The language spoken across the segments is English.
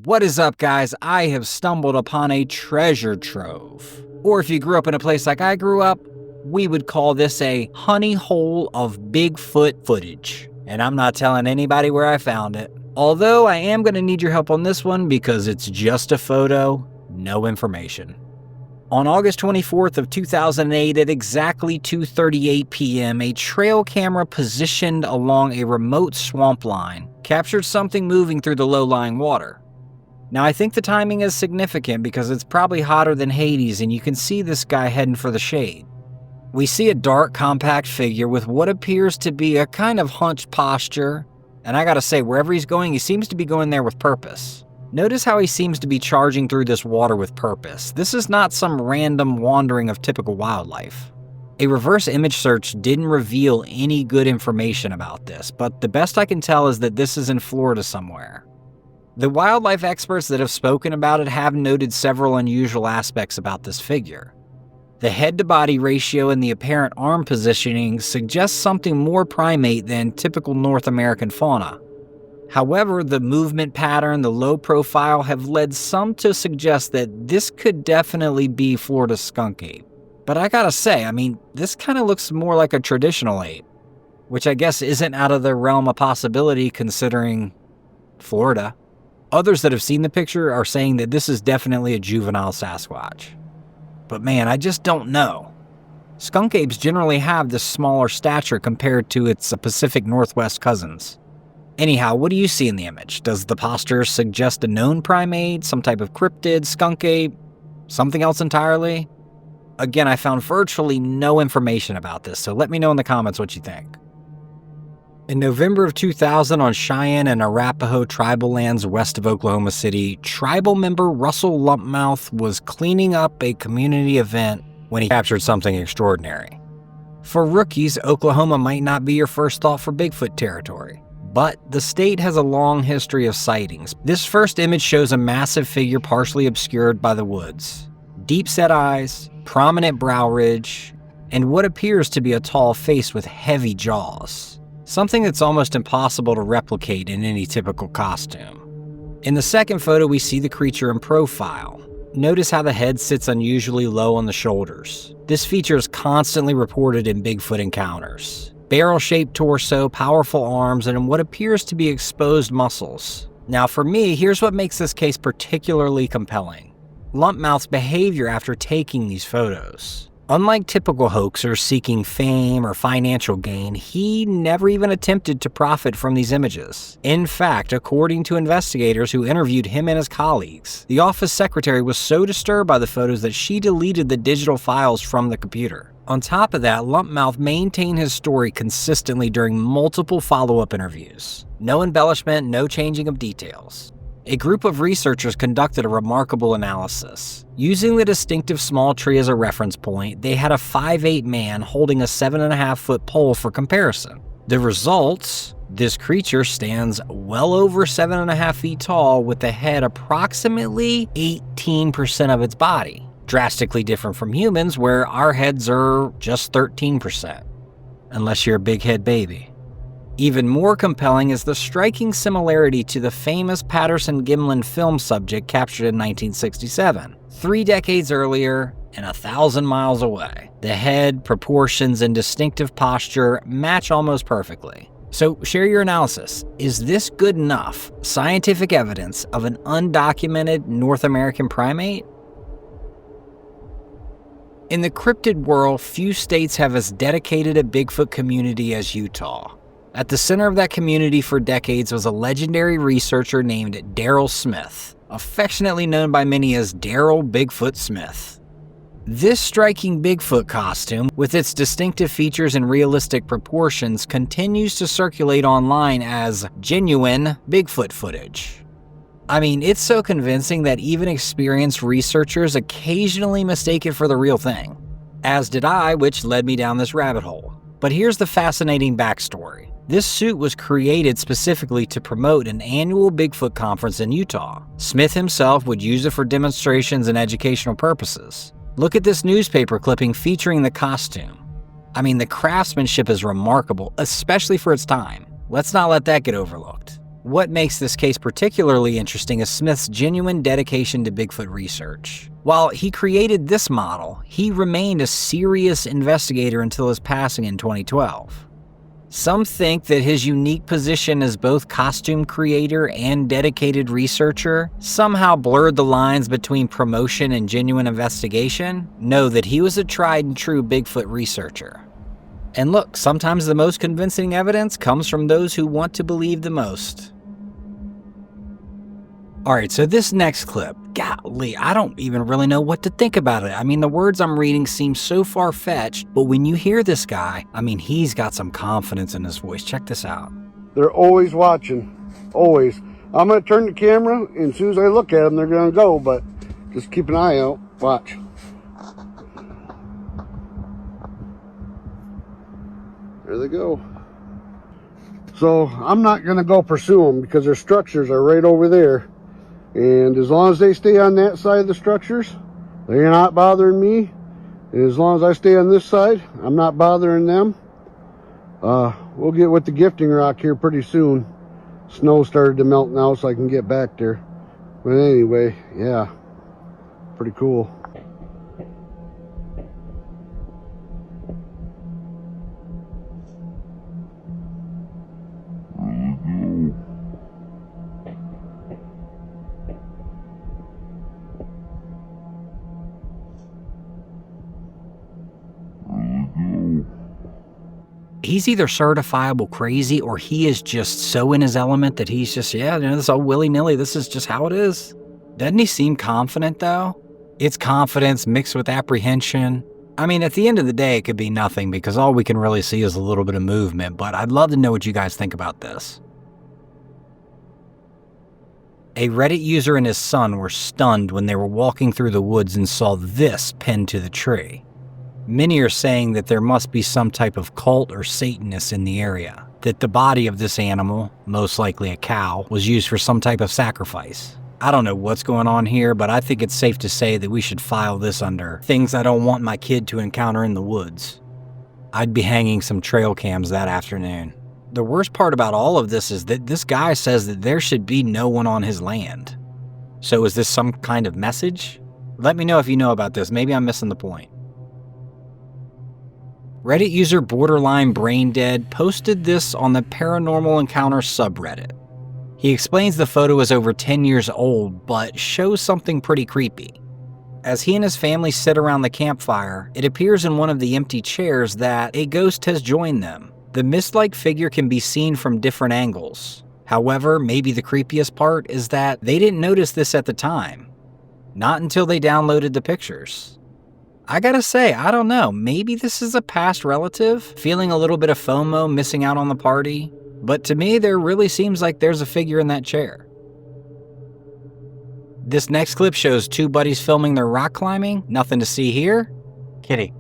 What is up, guys? I have stumbled upon a treasure trove. Or if you grew up in a place like I grew up, we would call this a honey hole of Bigfoot footage. And I'm not telling anybody where I found it. Although I am going to need your help on this one because it's just a photo, no information. On August 24th of 2008 at exactly 2:38 p.m., a trail camera positioned along a remote swamp line captured something moving through the low-lying water. Now, I think the timing is significant because it's probably hotter than Hades and you can see this guy heading for the shade. We see a dark, compact figure with what appears to be a kind of hunched posture, and I gotta say, wherever he's going, he seems to be going there with purpose. Notice how he seems to be charging through this water with purpose. This is not some random wandering of typical wildlife. A reverse image search didn't reveal any good information about this, but the best I can tell is that this is in Florida somewhere. The wildlife experts that have spoken about it have noted several unusual aspects about this figure. The head-to-body ratio and the apparent arm positioning suggests something more primate than typical North American fauna. However, the movement pattern, the low profile have led some to suggest that this could definitely be Florida's skunk ape. But I gotta say, this kind of looks more like a traditional ape, which I guess isn't out of the realm of possibility considering Florida. Others that have seen the picture are saying that this is definitely a juvenile Sasquatch. But man, I just don't know. Skunk apes generally have this smaller stature compared to its Pacific Northwest cousins. Anyhow, what do you see in the image? Does the posture suggest a known primate, some type of cryptid, skunk ape, something else entirely? Again, I found virtually no information about this, so let me know in the comments what you think. In November of 2000 on Cheyenne and Arapaho tribal lands west of Oklahoma City, tribal member Russell Lumpmouth was cleaning up a community event when he captured something extraordinary. For rookies, Oklahoma might not be your first thought for Bigfoot territory, but the state has a long history of sightings. This first image shows a massive figure partially obscured by the woods. Deep-set eyes, prominent brow ridge, and what appears to be a tall face with heavy jaws. Something that's almost impossible to replicate in any typical costume. In the second photo, we see the creature in profile. Notice how the head sits unusually low on the shoulders. This feature is constantly reported in Bigfoot encounters. Barrel-shaped torso, powerful arms, and what appears to be exposed muscles. Now for me, here's what makes this case particularly compelling. Lumpmouth's behavior after taking these photos. Unlike typical hoaxers seeking fame or financial gain, he never even attempted to profit from these images. In fact, according to investigators who interviewed him and his colleagues, the office secretary was so disturbed by the photos that she deleted the digital files from the computer. On top of that, Lumpmouth maintained his story consistently during multiple follow-up interviews. No embellishment, no changing of details. A group of researchers conducted a remarkable analysis. Using the distinctive small tree as a reference point, they had a 5'8" man holding a 7.5-foot pole for comparison. The results? This creature stands well over 7.5 feet tall with a head approximately 18% of its body. Drastically different from humans where our heads are just 13%. Unless you're a big head baby. Even more compelling is the striking similarity to the famous Patterson-Gimlin film subject captured in 1967, 3 decades earlier and 1,000 miles away. The head, proportions, and distinctive posture match almost perfectly. So share your analysis. Is this good enough scientific evidence of an undocumented North American primate? In the cryptid world, few states have as dedicated a Bigfoot community as Utah. At the center of that community for decades was a legendary researcher named Daryl Smith, affectionately known by many as Daryl Bigfoot Smith. This striking Bigfoot costume, with its distinctive features and realistic proportions, continues to circulate online as genuine Bigfoot footage. It's so convincing that even experienced researchers occasionally mistake it for the real thing. As did I, which led me down this rabbit hole. But here's the fascinating backstory. This suit was created specifically to promote an annual Bigfoot conference in Utah. Smith himself would use it for demonstrations and educational purposes. Look at this newspaper clipping featuring the costume. The craftsmanship is remarkable, especially for its time. Let's not let that get overlooked. What makes this case particularly interesting is Smith's genuine dedication to Bigfoot research. While he created this model, he remained a serious investigator until his passing in 2012. Some think that his unique position as both costume creator and dedicated researcher somehow blurred the lines between promotion and genuine investigation. Know that he was a tried and true Bigfoot researcher. And look, sometimes the most convincing evidence comes from those who want to believe the most. Alright, so this next clip, golly, I don't even really know what to think about it. I mean, the words I'm reading seem so far-fetched, but when you hear this guy, I mean, he's got some confidence in his voice. Check this out. They're always watching, always. I'm going to turn the camera, and as soon as I look at them, they're going to go, but just keep an eye out. Watch. There they go. So I'm not going to go pursue them because their structures are right over there. And as long as they stay on that side of the structures, they're not bothering me. And as long as I stay on this side, I'm not bothering them. We'll get with the gifting rock here pretty soon. Snow started to melt now, so I can get back there. But anyway, yeah, pretty cool. He's either certifiable crazy or he is just so in his element that he's just, yeah, you know, this all willy-nilly, this is just how it is. Doesn't he seem confident, though? It's confidence mixed with apprehension. I mean, at the end of the day, it could be nothing because all we can really see is a little bit of movement, but I'd love to know what you guys think about this. A Reddit user and his son were stunned when they were walking through the woods and saw this pinned to the tree. Many are saying that there must be some type of cult or Satanist in the area, that the body of this animal, most likely a cow, was used for some type of sacrifice. I don't know what's going on here, but I think it's safe to say that we should file this under things I don't want my kid to encounter in the woods. I'd be hanging some trail cams that afternoon. The worst part about all of this is that this guy says that there should be no one on his land. So is this some kind of message? Let me know if you know about this. Maybe I'm missing the point. Reddit user Borderline Braindead posted this on the Paranormal Encounters subreddit. He explains the photo is over 10 years old, but shows something pretty creepy. As he and his family sit around the campfire, it appears in one of the empty chairs that a ghost has joined them. The mist-like figure can be seen from different angles. However, maybe the creepiest part is that they didn't notice this at the time. Not until they downloaded the pictures. I gotta say, I don't know, maybe this is a past relative, feeling a little bit of FOMO, missing out on the party, but to me there really seems like there's a figure in that chair. This next clip shows two buddies filming their rock climbing, nothing to see here. Kitty.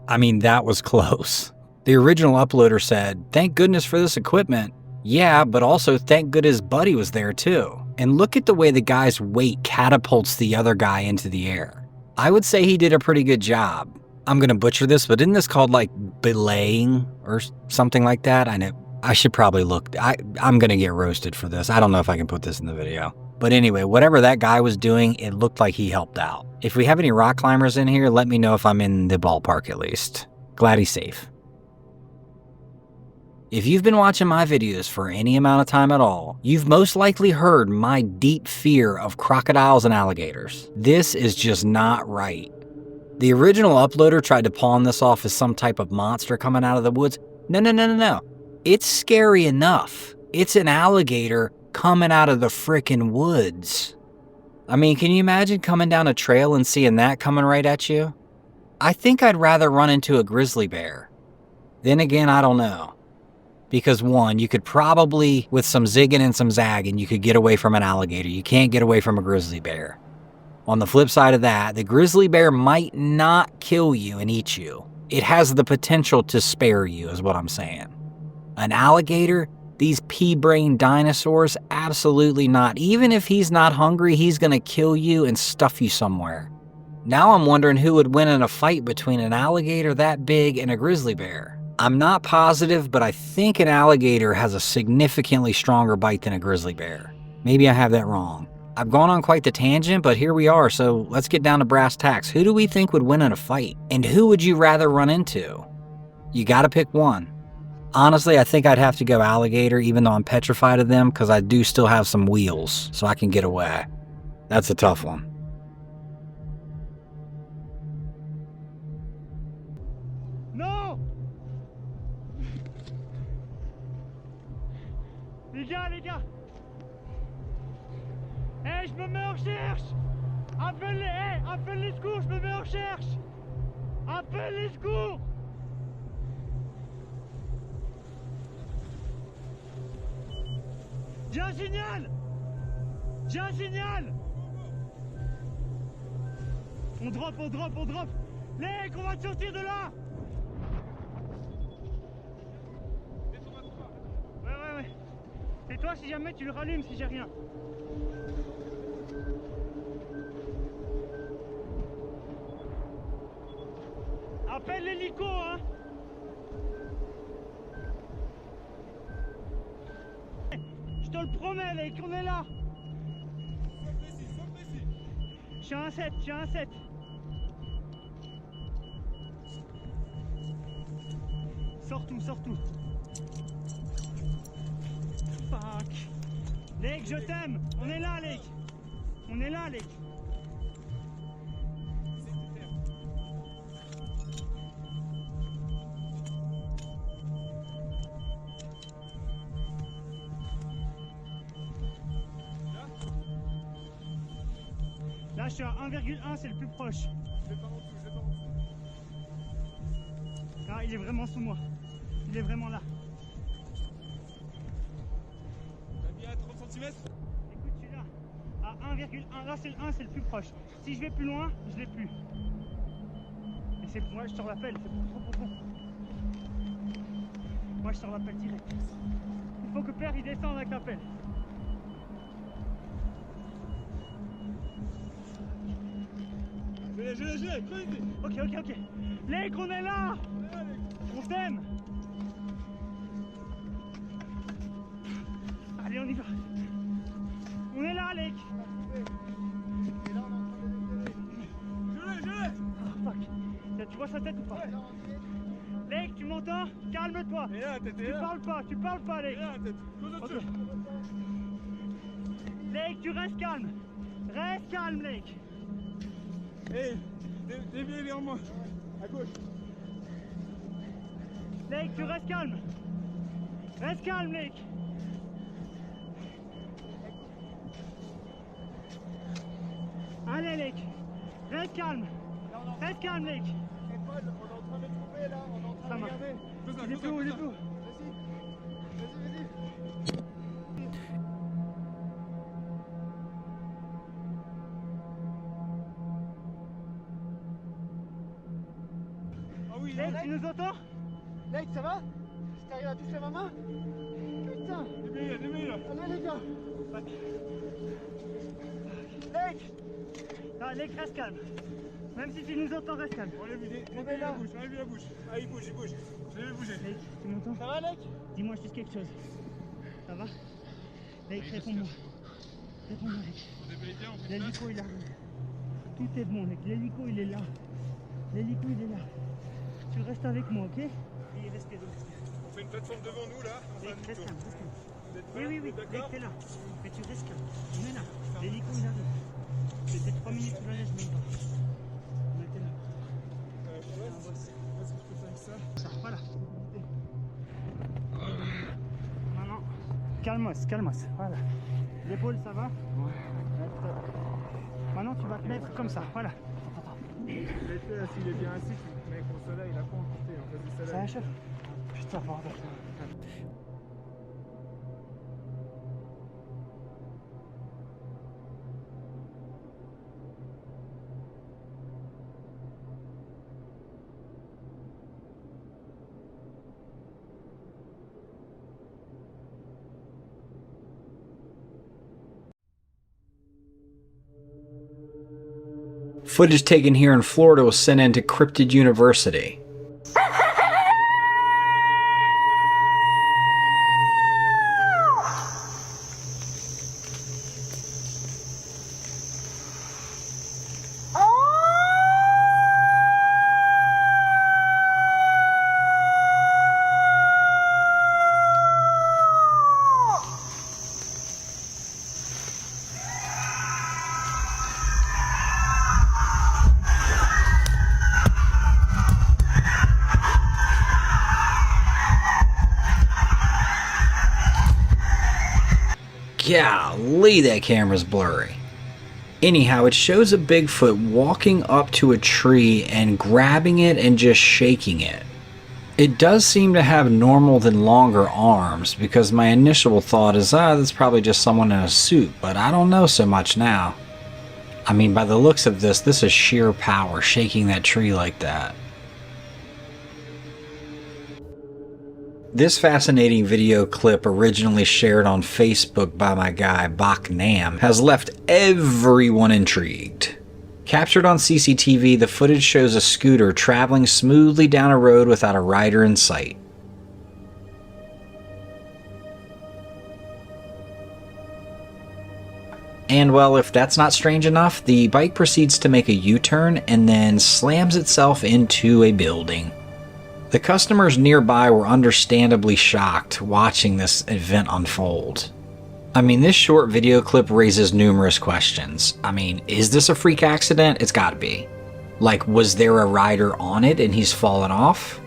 I mean, that was close. The original uploader said, "Thank goodness for this equipment." Yeah, but also thank good his buddy was there too. And look at the way the guy's weight catapults the other guy into the air. I would say he did a pretty good job. I'm gonna butcher this, but isn't this called like belaying or something like that? I know. I should probably look. I'm gonna get roasted for this. I don't know if I can put this in the video. But anyway, whatever that guy was doing, it looked like he helped out. If we have any rock climbers in here, let me know if I'm in the ballpark at least. Glad he's safe. If you've been watching my videos for any amount of time at all, you've most likely heard my deep fear of crocodiles and alligators. This is just not right. The original uploader tried to pawn this off as some type of monster coming out of the woods. No. It's scary enough. It's an alligator coming out of the frickin' woods. I mean, can you imagine coming down a trail and seeing that coming right at you? I think I'd rather run into a grizzly bear. Then again, I don't know. Because one, you could probably, with some zigging and some zagging, you could get away from an alligator. You can't get away from a grizzly bear. On the flip side of that, the grizzly bear might not kill you and eat you. It has the potential to spare you, is what I'm saying. An alligator, These pea-brain dinosaurs? Absolutely not. Even if he's not hungry, he's gonna kill you and stuff you somewhere. Now I'm wondering who would win in a fight between an alligator that big and a grizzly bear. I'm not positive, but I think an alligator has a significantly stronger bite than a grizzly bear. Maybe I have that wrong. I've gone on quite the tangent, but here we are, so let's get down to brass tacks. Who do we think would win in a fight? And who would you rather run into? You gotta pick one. Honestly, I think I'd have to go alligator, even though I'm petrified of them, because I do still have some wheels, so I can get away. That's a tough one. Non! Les gars! Eh, je me mets en recherche! Appelle les secours, je me mets en recherche! Appelle les secours! J'ai un signal! J'ai un signal! On drop! Mec, on va te sortir de là! Ouais. C'est toi si jamais tu le rallumes si j'ai rien. Appelle l'hélico, hein! Je te le promets, mec, on est là! Sois précis! J'ai un 7. Sors tout! Fuck! Lake, je t'aime! On est là, Lake! Là, je suis à 1,1, c'est le plus proche. Je vais pas en dessous. Ah, il est vraiment sous moi. Il est vraiment là. T'as mis à 30 cm? Écoute, je suis là. À 1,1. Là, c'est le 1, c'est le plus proche. Si je vais plus loin, je l'ai plus. Et c'est moi, je te rappelle, c'est trop profond. Moi, je te rappelle direct. Il faut que Père il descende avec la pelle. Je l'ai, Ok. Lake, on est là! On t'aime! Allez, on y va! On est là, Lake! Je l'ai! Oh, fuck! Là, tu vois sa tête ou pas? Lake, tu m'entends? Calme-toi! Tu parles pas, Lake! Okay. Lake, tu restes calme! Reste calme, Lake! Hey, déviez vers moi, à gauche. Lake, tu restes calme. Reste calme, Lake. Allez, Lake. Reste calme. Lake. On est en train de trouver là, on est en train de regarder. Il est plus haut. Vas-y. Lake, tu nous entends? Lake, ça va? Si t'arrives à toucher ma main? Putain! Déveille là! Allez les gars! Lake! Ah, Lake, reste calme. Même si tu nous entends, reste calme. Enlève la bouche. Ah, il bouge. Je l'ai vu bouger. Lake, tu m'entends? Ça va, Lake? Dis-moi juste quelque chose. Ça va? Lake, réponds-moi. Lake. L'hélico, il arrive. Tout est bon, Lake. L'hélico, il est là. Tu restes avec moi, ok? Et restez donc. On fait une plateforme devant nous là. Reste calme. Oui, Lake, t'es là. Mais tu restes calme. On est là. L'hélico, il arrive. C'était 3 minutes sous la neige, même pas. On était là. Est-ce que je peux faire ça? Voilà. Maintenant, calmos. Voilà. L'épaule, ça va? Ouais. Maintenant, tu vas te mettre comme ça. Voilà. L'été, s'il est bien assis, tu mets au soleil, il a pas emporté. En fait, du soleil. Ça achève. Putain, bordel. footage taken here in Florida was sent into Cryptid University. Golly, that camera's blurry. Anyhow, it shows a Bigfoot walking up to a tree and grabbing it and just shaking it. It does seem to have normal than longer arms, because my initial thought is, that's probably just someone in a suit, but I don't know so much now. I mean, by the looks of this is sheer power shaking that tree like that. This fascinating video clip, originally shared on Facebook by my guy Bach Nam, has left everyone intrigued. Captured on CCTV, the footage shows a scooter traveling smoothly down a road without a rider in sight. And well, if that's not strange enough, the bike proceeds to make a U-turn and then slams itself into a building. The customers nearby were understandably shocked watching this event unfold. I mean, this short video clip raises numerous questions. I mean, is this a freak accident? It's gotta be. Like, was there a rider on it and he's fallen off?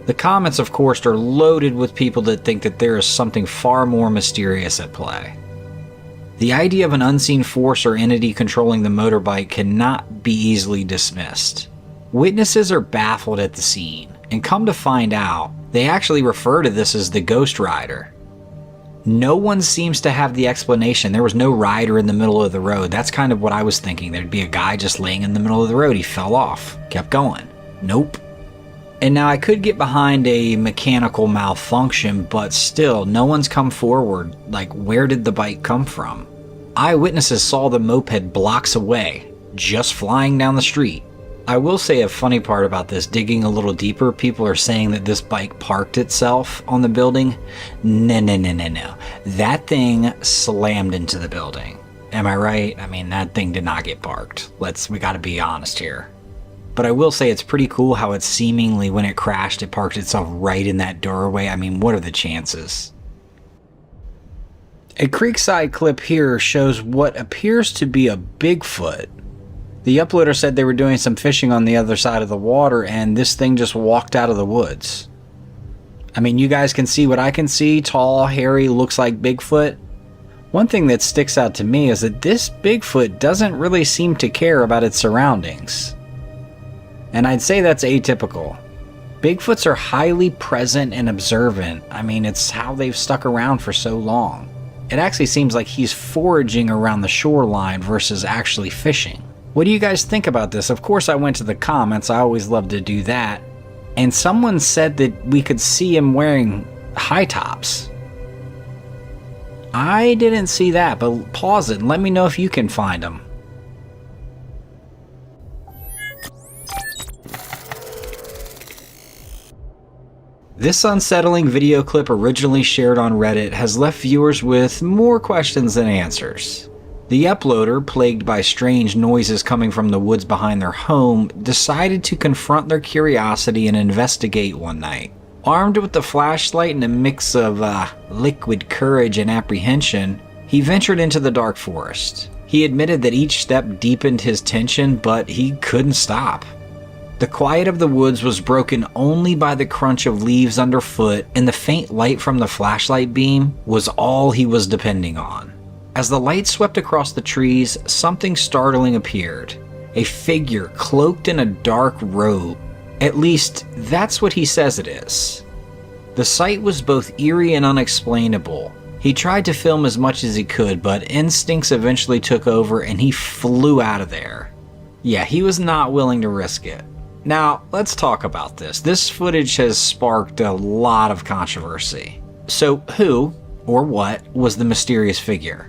The comments, of course, are loaded with people that think that there is something far more mysterious at play. The idea of an unseen force or entity controlling the motorbike cannot be easily dismissed. Witnesses are baffled at the scene, and come to find out, they actually refer to this as the Ghost Rider. No one seems to have the explanation. There was no rider in the middle of the road. That's kind of what I was thinking. There'd be a guy just laying in the middle of the road. He fell off. Kept going. Nope. And now I could get behind a mechanical malfunction, but still, no one's come forward. Like, where did the bike come from? Eyewitnesses saw the moped blocks away, just flying down the street. I will say a funny part about this, digging a little deeper, people are saying that this bike parked itself on the building. No. That thing slammed into the building. Am I right? I mean, that thing did not get parked. We gotta be honest here. But I will say it's pretty cool how it seemingly, when it crashed, it parked itself right in that doorway. I mean, what are the chances? A Creekside clip here shows what appears to be a Bigfoot. The uploader said they were doing some fishing on the other side of the water and this thing just walked out of the woods. I mean, you guys can see what I can see. Tall, hairy, looks like Bigfoot. One thing that sticks out to me is that this Bigfoot doesn't really seem to care about its surroundings. And I'd say that's atypical. Bigfoots are highly present and observant. I mean, it's how they've stuck around for so long. It actually seems like he's foraging around the shoreline versus actually fishing. What do you guys think about this? Of course, I went to the comments. I always love to do that. And someone said that we could see him wearing high tops. I didn't see that, but pause it and let me know if you can find them. This unsettling video clip, originally shared on Reddit, has left viewers with more questions than answers. The uploader, plagued by strange noises coming from the woods behind their home, decided to confront their curiosity and investigate one night. Armed with a flashlight and a mix of liquid courage and apprehension, he ventured into the dark forest. He admitted that each step deepened his tension, but he couldn't stop. The quiet of the woods was broken only by the crunch of leaves underfoot, and the faint light from the flashlight beam was all he was depending on. As the light swept across the trees, something startling appeared. A figure cloaked in a dark robe. At least, that's what he says it is. The sight was both eerie and unexplainable. He tried to film as much as he could, but instincts eventually took over and he flew out of there. Yeah, he was not willing to risk it. Now, let's talk about this. This footage has sparked a lot of controversy. So, who, or what, was the mysterious figure?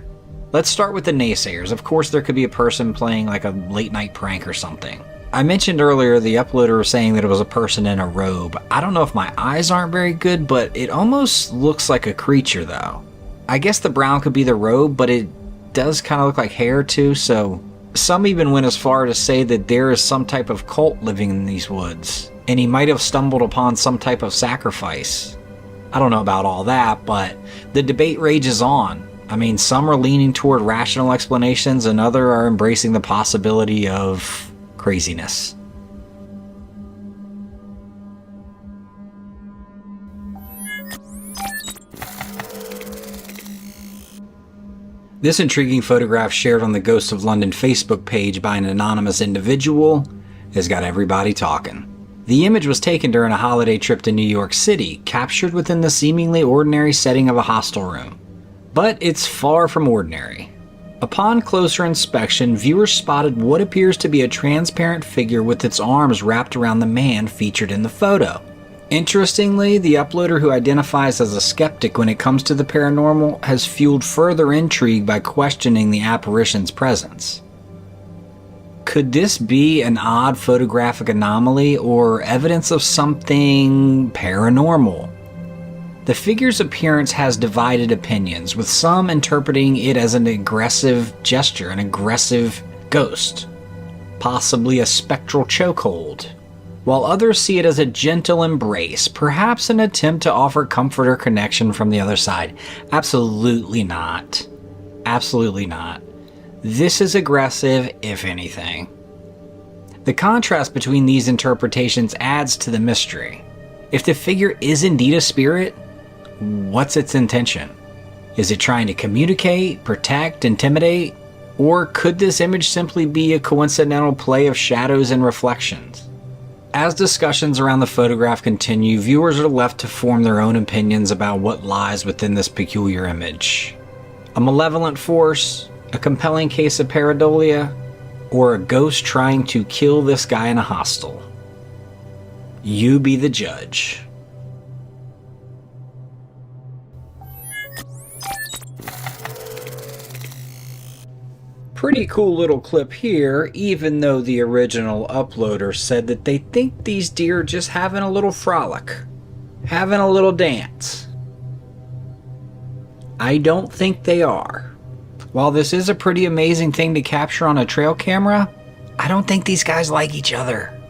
Let's start with the naysayers. Of course, there could be a person playing like a late night prank or something. I mentioned earlier the uploader was saying that it was a person in a robe. I don't know if my eyes aren't very good, but it almost looks like a creature though. I guess the brown could be the robe, but it does kind of look like hair too, so some even went as far to say that there is some type of cult living in these woods, and he might have stumbled upon some type of sacrifice. I don't know about all that, but the debate rages on. I mean, some are leaning toward rational explanations and others are embracing the possibility of craziness. This intriguing photograph shared on the Ghosts of London Facebook page by an anonymous individual has got everybody talking. The image was taken during a holiday trip to New York City, captured within the seemingly ordinary setting of a hostel room. But it's far from ordinary. Upon closer inspection, viewers spotted what appears to be a transparent figure with its arms wrapped around the man featured in the photo. Interestingly, the uploader, who identifies as a skeptic when it comes to the paranormal, has fueled further intrigue by questioning the apparition's presence. Could this be an odd photographic anomaly or evidence of something paranormal? The figure's appearance has divided opinions, with some interpreting it as an aggressive gesture, an aggressive ghost, possibly a spectral chokehold, while others see it as a gentle embrace, perhaps an attempt to offer comfort or connection from the other side. Absolutely not. Absolutely not. This is aggressive, if anything. The contrast between these interpretations adds to the mystery. If the figure is indeed a spirit, what's its intention? Is it trying to communicate, protect, intimidate? Or could this image simply be a coincidental play of shadows and reflections? As discussions around the photograph continue, viewers are left to form their own opinions about what lies within this peculiar image. A malevolent force, a compelling case of pareidolia, or a ghost trying to kill this guy in a hostel? You be the judge. Pretty cool little clip here, even though the original uploader said that they think these deer are just having a little frolic, having a little dance. I don't think they are. While this is a pretty amazing thing to capture on a trail camera, I don't think these guys like each other.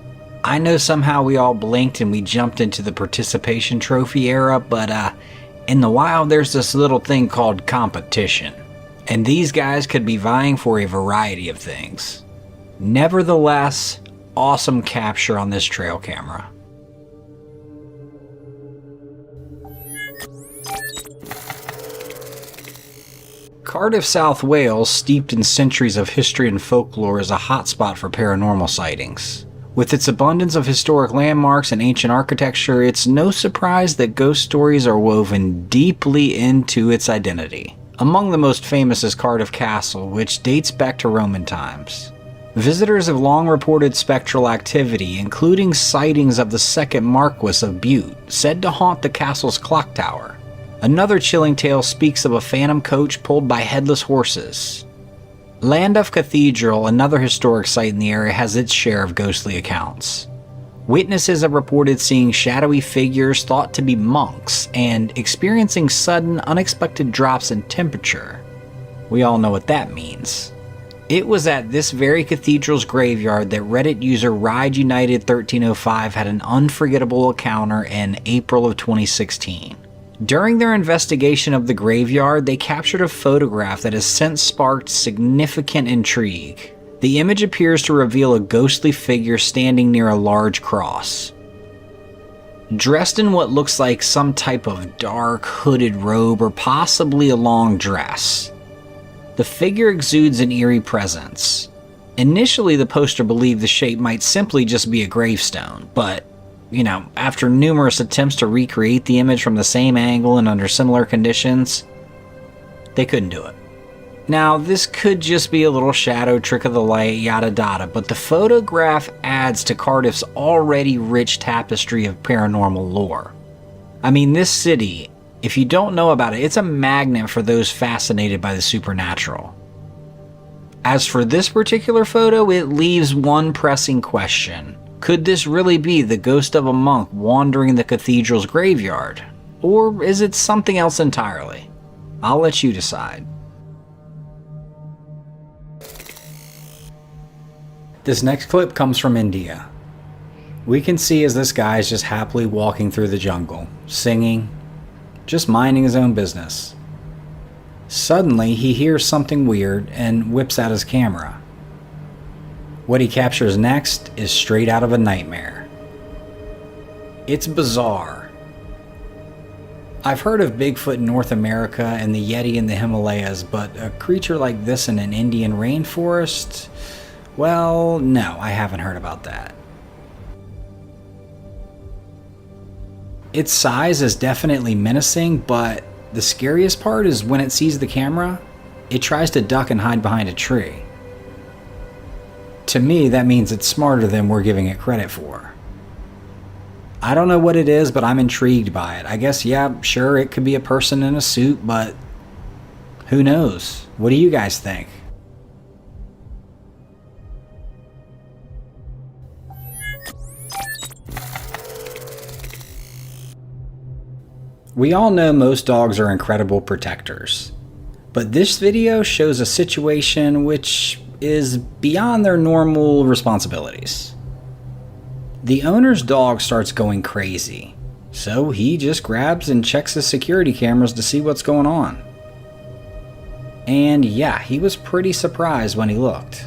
I know somehow we all blinked and we jumped into the participation trophy era, but in the wild there's this little thing called competition. And these guys could be vying for a variety of things. Nevertheless, awesome capture on this trail camera. Cardiff, South Wales, steeped in centuries of history and folklore, is a hotspot for paranormal sightings. With its abundance of historic landmarks and ancient architecture, it's no surprise that ghost stories are woven deeply into its identity. Among the most famous is Cardiff Castle, which dates back to Roman times. Visitors have long reported spectral activity, including sightings of the second Marquis of Bute, said to haunt the castle's clock tower. Another chilling tale speaks of a phantom coach pulled by headless horses. Llandaff Cathedral, another historic site in the area, has its share of ghostly accounts. Witnesses have reported seeing shadowy figures thought to be monks and experiencing sudden, unexpected drops in temperature. We all know what that means. It was at this very cathedral's graveyard that Reddit user Ride United 1305 had an unforgettable encounter in April of 2016. During their investigation of the graveyard, they captured a photograph that has since sparked significant intrigue. The image appears to reveal a ghostly figure standing near a large cross. Dressed in what looks like some type of dark, hooded robe or possibly a long dress, the figure exudes an eerie presence. Initially, the poster believed the shape might simply just be a gravestone, but, after numerous attempts to recreate the image from the same angle and under similar conditions, they couldn't do it. Now, this could just be a little shadow, trick of the light, yada yada, but the photograph adds to Cardiff's already rich tapestry of paranormal lore. I mean, this city If you don't know about it, it's a magnet for those fascinated by the supernatural. As for this particular photo, it leaves one pressing question. Could this really be the ghost of a monk wandering the cathedral's graveyard? Or is it something else entirely? I'll let you decide. This next clip comes from India. We can see as this guy is just happily walking through the jungle, singing, just minding his own business. Suddenly, he hears something weird and whips out his camera. What he captures next is straight out of a nightmare. It's bizarre. I've heard of Bigfoot in North America and the Yeti in the Himalayas, but a creature like this in an Indian rainforest? Well, no, I haven't heard about that. Its size is definitely menacing, but the scariest part is when it sees the camera, it tries to duck and hide behind a tree. To me, that means it's smarter than we're giving it credit for. I don't know what it is, but I'm intrigued by it. I guess, yeah, sure, it could be a person in a suit, but who knows? What do you guys think? We all know most dogs are incredible protectors, but this video shows a situation which is beyond their normal responsibilities. The owner's dog starts going crazy, so he just grabs and checks his security cameras to see what's going on. And yeah, he was pretty surprised when he looked.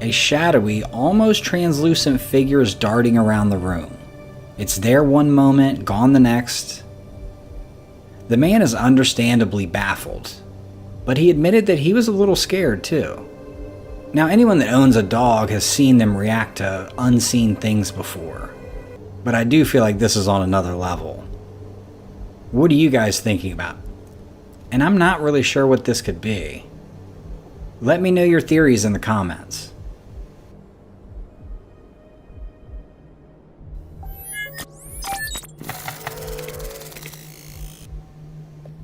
A shadowy, almost translucent figure is darting around the room. It's there one moment, gone the next. The man is understandably baffled, but he admitted that he was a little scared too. Now, anyone that owns a dog has seen them react to unseen things before, but I do feel like this is on another level. What are you guys thinking about? And I'm not really sure what this could be. Let me know your theories in the comments.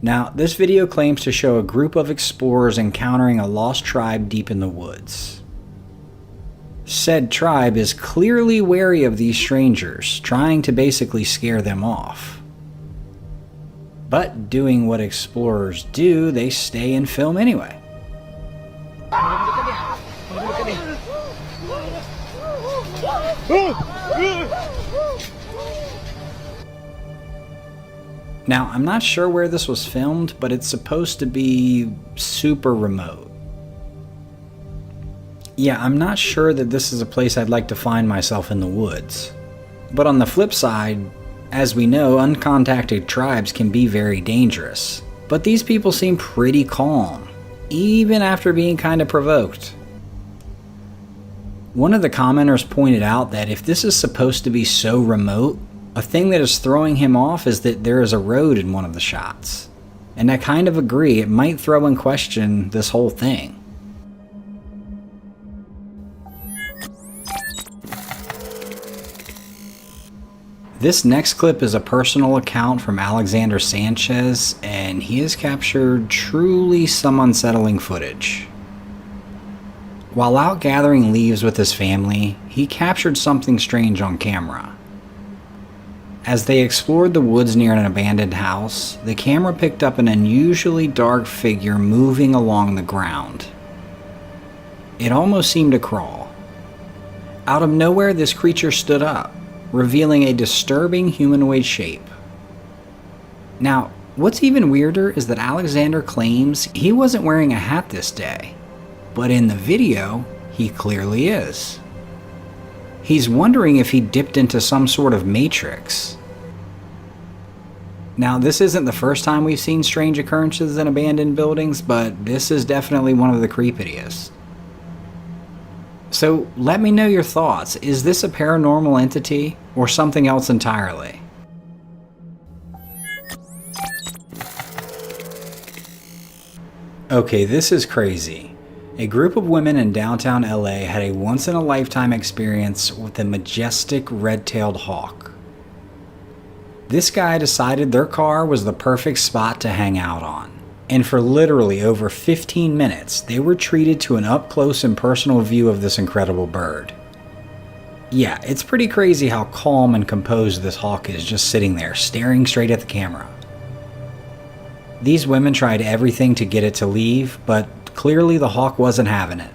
Now, this video claims to show a group of explorers encountering a lost tribe deep in the woods. Said tribe is clearly wary of these strangers, trying to basically scare them off. But doing what explorers do, they stay and film anyway. Now, I'm not sure where this was filmed, but it's supposed to be super remote. Yeah, I'm not sure that this is a place I'd like to find myself in the woods. But on the flip side, as we know, uncontacted tribes can be very dangerous. But these people seem pretty calm, even after being kind of provoked. One of the commenters pointed out that if this is supposed to be so remote, a thing that is throwing him off is that there is a road in one of the shots. And I kind of agree, it might throw in question this whole thing. This next clip is a personal account from Alexander Sanchez, and he has captured truly some unsettling footage. While out gathering leaves with his family, he captured something strange on camera. As they explored the woods near an abandoned house, the camera picked up an unusually dark figure moving along the ground. It almost seemed to crawl. Out of nowhere, this creature stood up, revealing a disturbing humanoid shape. Now, what's even weirder is that Alexander claims he wasn't wearing a hat this day, but in the video, he clearly is. He's wondering if he dipped into some sort of matrix. Now, this isn't the first time we've seen strange occurrences in abandoned buildings, but this is definitely one of the creepiest. So let me know your thoughts. Is this a paranormal entity or something else entirely? Okay, this is crazy. A group of women in downtown LA had a once-in-a-lifetime experience with a majestic red-tailed hawk. This guy decided their car was the perfect spot to hang out on. And for literally over 15 minutes, they were treated to an up-close and personal view of this incredible bird. Yeah, it's pretty crazy how calm and composed this hawk is just sitting there, staring straight at the camera. These women tried everything to get it to leave, but clearly the hawk wasn't having it.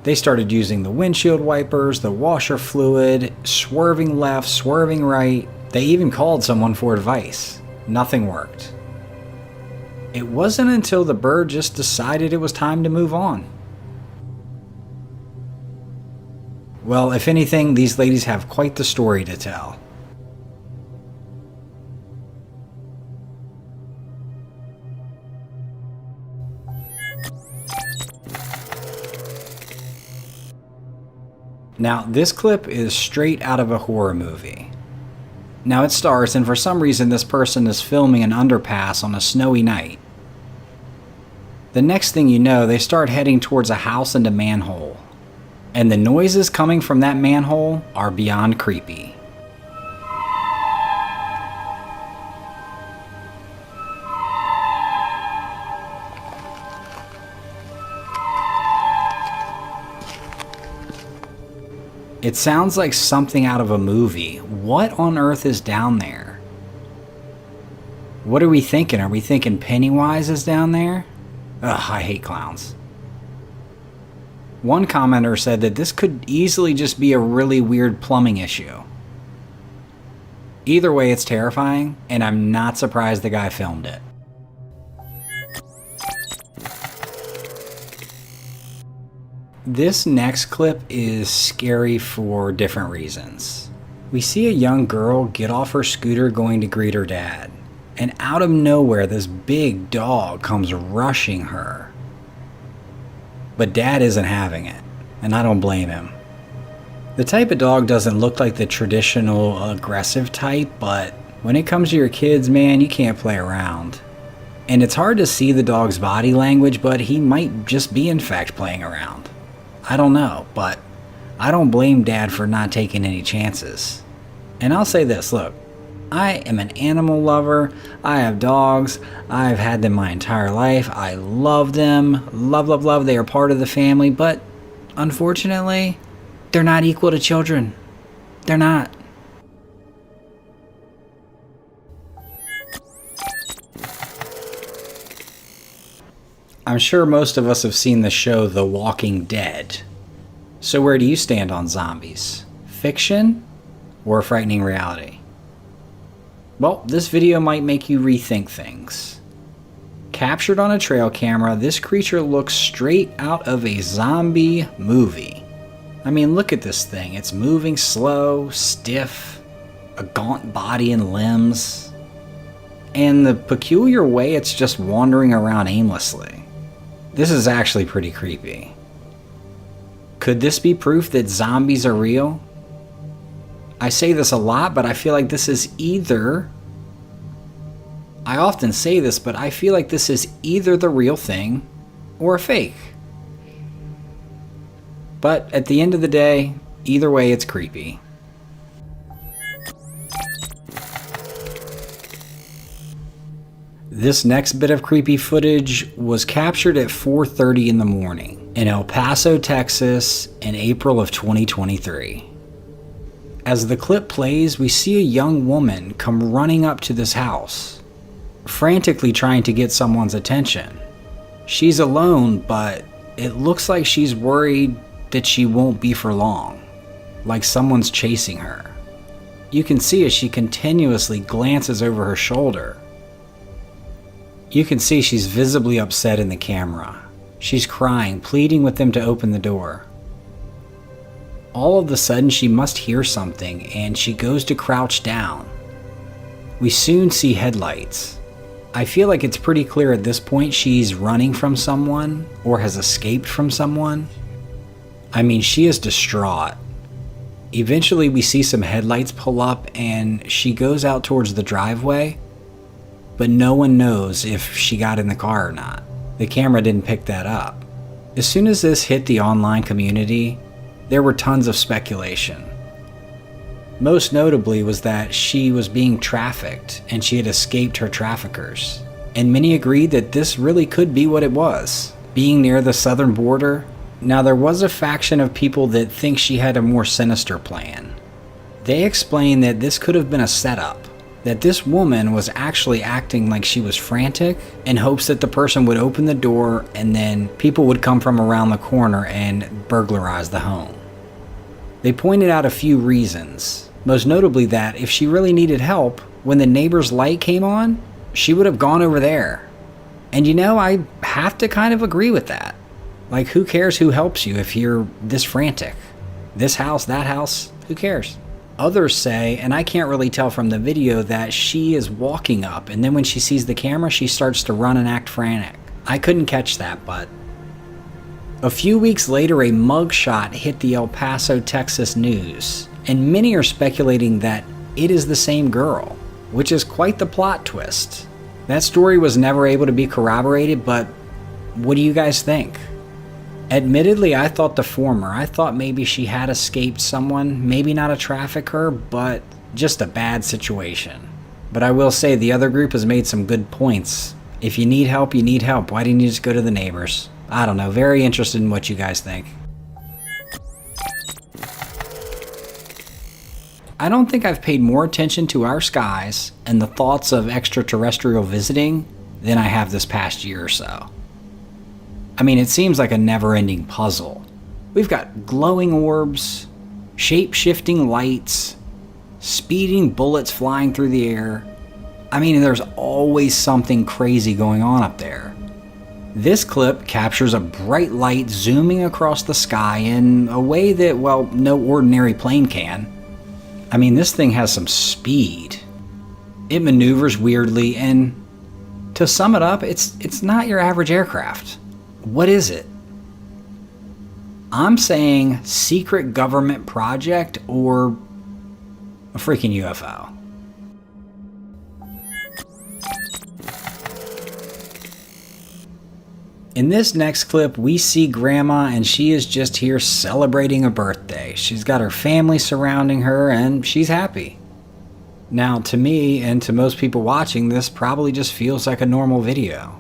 They started using the windshield wipers, the washer fluid, swerving left, swerving right. They even called someone for advice. Nothing worked. It wasn't until the bird just decided it was time to move on. Well, if anything, these ladies have quite the story to tell. Now, this clip is straight out of a horror movie. Now, it starts, and for some reason this person is filming an underpass on a snowy night. The next thing you know, they start heading towards a house and a manhole. And the noises coming from that manhole are beyond creepy. It sounds like something out of a movie. What on earth is down there? What are we thinking? Are we thinking Pennywise is down there? Ugh, I hate clowns. One commenter said that this could easily just be a really weird plumbing issue. Either way, it's terrifying, and I'm not surprised the guy filmed it. This next clip is scary for different reasons. We see a young girl get off her scooter going to greet her dad, and out of nowhere this big dog comes rushing her. But dad isn't having it, and I don't blame him. The type of dog doesn't look like the traditional aggressive type, but when it comes to your kids, man, you can't play around. And it's hard to see the dog's body language, but he might just be in fact playing around. I don't know, but I don't blame dad for not taking any chances. And I'll say this, look, I am an animal lover. I have dogs. I've had them my entire life. I love them. Love, love, love. They are part of the family, but unfortunately, they're not equal to children. They're not. I'm sure most of us have seen the show The Walking Dead. So where do you stand on zombies? Fiction or frightening reality? Well, this video might make you rethink things. Captured on a trail camera, this creature looks straight out of a zombie movie. I mean, look at this thing. It's moving slow, stiff, a gaunt body and limbs. And the peculiar way it's just wandering around aimlessly. This is actually pretty creepy. Could this be proof that zombies are real? I say this a lot, but I feel like this is either... I often say this, but I feel like this is either the real thing or a fake. But at the end of the day, either way, it's creepy. This next bit of creepy footage was captured at 4:30 in the morning in El Paso, Texas in April of 2023. As the clip plays, we see a young woman come running up to this house, frantically trying to get someone's attention. She's alone, but it looks like she's worried that she won't be for long, like someone's chasing her. You can see as she continuously glances over her shoulder. You can see she's visibly upset in the camera. She's crying, pleading with them to open the door. All of a sudden, she must hear something, and she goes to crouch down. We soon see headlights. I feel like it's pretty clear at this point she's running from someone or has escaped from someone. I mean, she is distraught. Eventually, we see some headlights pull up, and she goes out towards the driveway. But no one knows if she got in the car or not. The camera didn't pick that up. As soon as this hit the online community, there were tons of speculation. Most notably was that she was being trafficked and she had escaped her traffickers. And many agreed that this really could be what it was. Being near the southern border, now there was a faction of people that think she had a more sinister plan. They explained that this could have been a setup, that this woman was actually acting like she was frantic in hopes that the person would open the door and then people would come from around the corner and burglarize the home. They pointed out a few reasons, most notably that if she really needed help, when the neighbor's light came on, she would have gone over there. And you know, I have to kind of agree with that. Like, who cares who helps you if you're this frantic? This house, that house, who cares? Others say, and I can't really tell from the video, that she is walking up and then when she sees the camera, she starts to run and act frantic. I couldn't catch that, but a few weeks later, a mugshot hit the El Paso, Texas news, and many are speculating that it is the same girl, which is quite the plot twist. That story was never able to be corroborated, but what do you guys think? Admittedly, I thought the former. I thought maybe she had escaped someone, maybe not a trafficker, but just a bad situation. But I will say the other group has made some good points. If you need help, you need help. Why didn't you just go to the neighbors? I don't know. Very interested in what you guys think. I don't think I've paid more attention to our skies and the thoughts of extraterrestrial visiting than I have this past year or so. I mean, it seems like a never-ending puzzle. We've got glowing orbs, shape-shifting lights, speeding bullets flying through the air. I mean, there's always something crazy going on up there. This clip captures a bright light zooming across the sky in a way that, well, no ordinary plane can. I mean, this thing has some speed. It maneuvers weirdly, and to sum it up, it's not your average aircraft. What is it? I'm saying secret government project or a freaking UFO. In this next clip, we see Grandma and she is just here celebrating a birthday. She's got her family surrounding her and she's happy. Now, to me and to most people watching, this probably just feels like a normal video.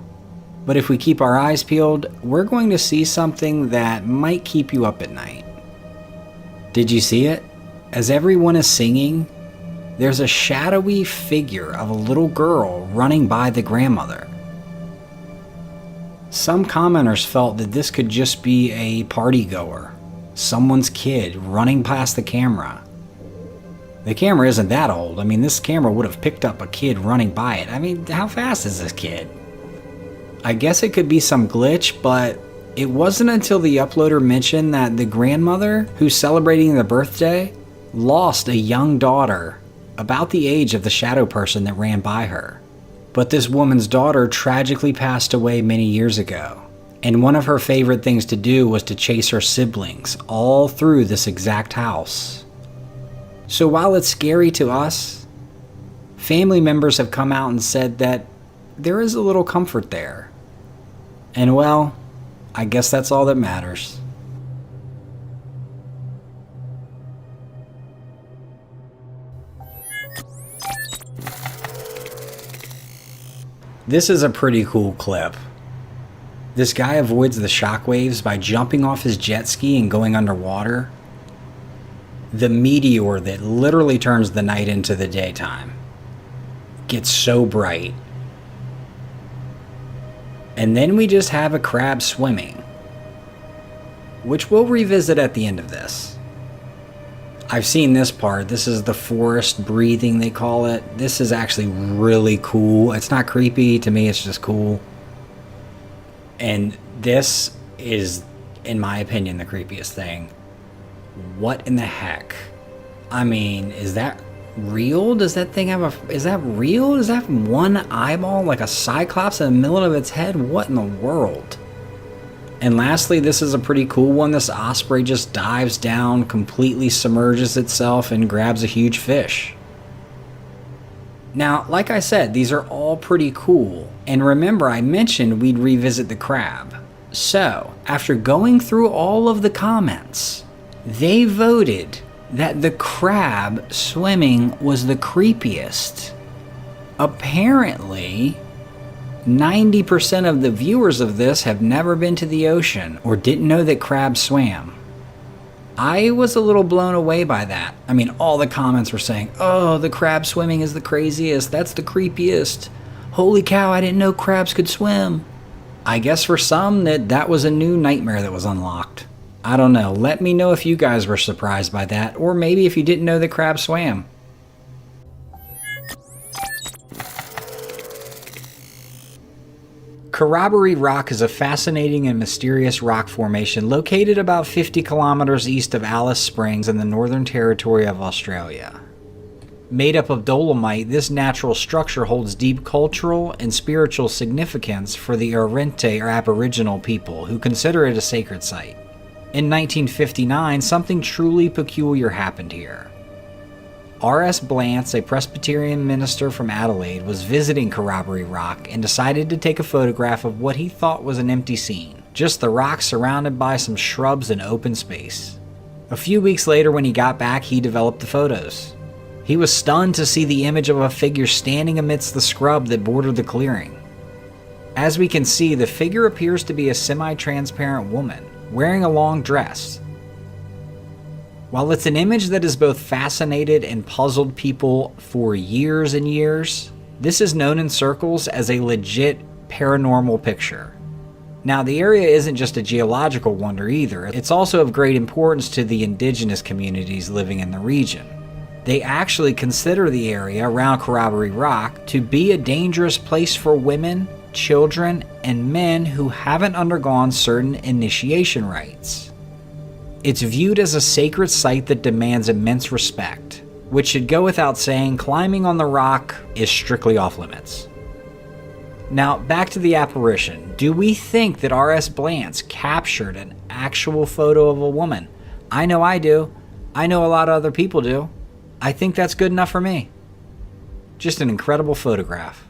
But if we keep our eyes peeled, we're going to see something that might keep you up at night. Did you see it? As everyone is singing, there's a shadowy figure of a little girl running by the grandmother. Some commenters felt that this could just be a party goer, someone's kid running past the camera. The camera isn't that old. I mean, this camera would have picked up a kid running by it. I mean, how fast is this kid? I guess it could be some glitch, but it wasn't until the uploader mentioned that the grandmother who's celebrating the birthday lost a young daughter about the age of the shadow person that ran by her. But this woman's daughter tragically passed away many years ago, and one of her favorite things to do was to chase her siblings all through this exact house. So while it's scary to us, family members have come out and said that there is a little comfort there. And well, I guess that's all that matters. This is a pretty cool clip. This guy avoids the shockwaves by jumping off his jet ski and going underwater. The meteor that literally turns the night into the daytime gets so bright. And then we just have a crab swimming, which we'll revisit at the end of this. I've seen this part. This is the forest breathing, they call it. This is actually really cool. It's not creepy. To me, it's just cool. And this is, in my opinion, the creepiest thing. What in the heck? I mean, is that real? Does that thing have a... Is that real? Does that have one eyeball like a cyclops in the middle of its head? What in the world? And lastly, this is a pretty cool one. This osprey just dives down, completely submerges itself, and grabs a huge fish. Now, like I said, these are all pretty cool. And remember, I mentioned we'd revisit the crab. So, after going through all of the comments, they voted that the crab swimming was the creepiest. Apparently, 90% of the viewers of this have never been to the ocean or didn't know that crabs swam. I was a little blown away by that. I mean, all the comments were saying, oh, the crab swimming is the craziest, that's the creepiest. Holy cow, I didn't know crabs could swim. I guess for some that was a new nightmare that was unlocked. I don't know, let me know if you guys were surprised by that, or maybe if you didn't know that crabs swam. Cardiff Rock is a fascinating and mysterious rock formation located about 50 kilometers east of Alice Springs in the Northern Territory of Australia. Made up of dolomite, this natural structure holds deep cultural and spiritual significance for the Arrente or Aboriginal people who consider it a sacred site. In 1959, something truly peculiar happened here. R.S. Blance, a Presbyterian minister from Adelaide, was visiting Cardiff Rock and decided to take a photograph of what he thought was an empty scene, just the rocks surrounded by some shrubs and open space. A few weeks later, when he got back, he developed the photos. He was stunned to see the image of a figure standing amidst the scrub that bordered the clearing. As we can see, the figure appears to be a semi-transparent woman, wearing a long dress. While it's an image that has both fascinated and puzzled people for years and years, this is known in circles as a legit paranormal picture. Now, the area isn't just a geological wonder either, it's also of great importance to the indigenous communities living in the region. They actually consider the area around Cardiff Rock to be a dangerous place for women, children, and men who haven't undergone certain initiation rites. It's viewed as a sacred site that demands immense respect, which should go without saying. Climbing on the rock is strictly off limits. Now, back to the apparition. Do we think that R.S. Blance captured an actual photo of a woman? I know I do. I know a lot of other people do. I think that's good enough for me. Just an incredible photograph.